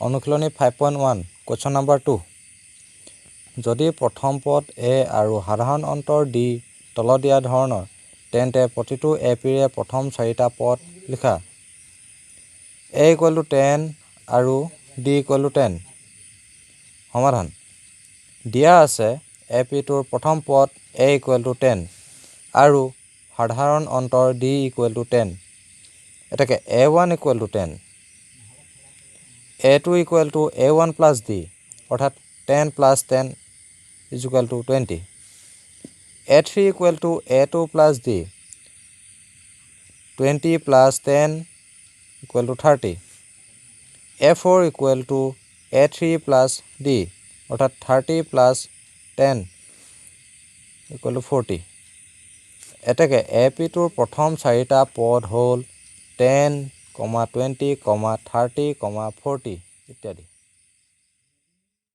অনুশীলনী 5.1 question number 2 যদি প্ৰথম পদ a আৰু সাধাৰণ অন্তৰ d তলত দিয়া ধৰণৰ তেন্তে প্ৰতিটো এপিৰে প্ৰথম চাৰিটা পদ লিখা a = 10 আৰু d = 10 সমাধান দিয়া আছে এপিটোৰ প্ৰথম পদ a = 10 আৰু সাধাৰণ অন্তৰ d = 10 এটাকে a1 = 10 a2 = a1 plus d অৰ্থাৎ 10 plus 10 = 20 a3 = a2 plus d 20 plus 10 = 30 a4 = a3 plus d অৰ্থাৎ 30 plus 10 = 40 এটাকে এপিটোৰ প্ৰথম চাৰিটা পদ হ'ল 10, 20, 30, 40 ইত্যাদি